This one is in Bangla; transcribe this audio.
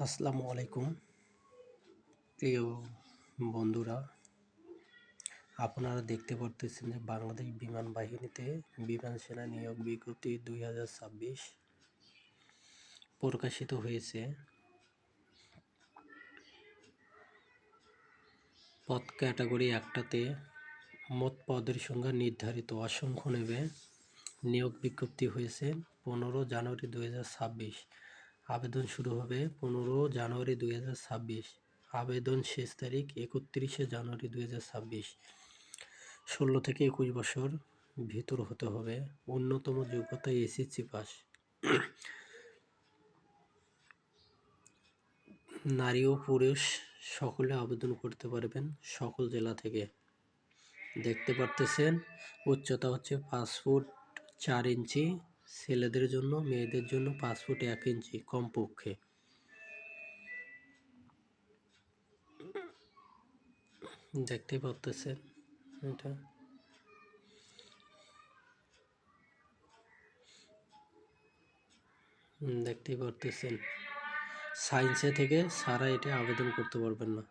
আসসালামু আলাইকুম প্রিয় বন্ধুরা, আপনারা দেখতে পারতেছেন যে বাংলাদেশ বিমান বাহিনীতে বিমান সেনা নিয়োগ বিজ্ঞপ্তি 2026 প্রকাশিত হয়েছে। পদ ক্যাটাগরি একটাতে মোট পদের সংখ্যা নির্ধারিত অসংখ্য নেবে। নিয়োগ বিজ্ঞপ্তি হয়েছে 15 জানুয়ারি 2026। আবেদন শুরু হবে 15 জানুয়ারি 2026। আবেদন শেষ তারিখ 31 জানুয়ারি 2026। 16 থেকে 21 বছর ভিতর হতে হবে। ন্যূনতম যোগ্যতা এসএসসি পাস। নারী ও পুরুষ সকলে আবেদন করতে পারবেন সকল জেলা থেকে। দেখতে পারতেছেন উচ্চতা হচ্ছে 5 ফুট 4 ইঞ্চি ছেলেদের জন্য, মেয়েদের জন্য 5 ফুট 1 ইঞ্চি কমপক্ষে। দেখতে পারতেছেন এটা দেখতেই পারতেছেন সায়েন্সে থেকে সারা এটা আবেদন করতে পারবেন না।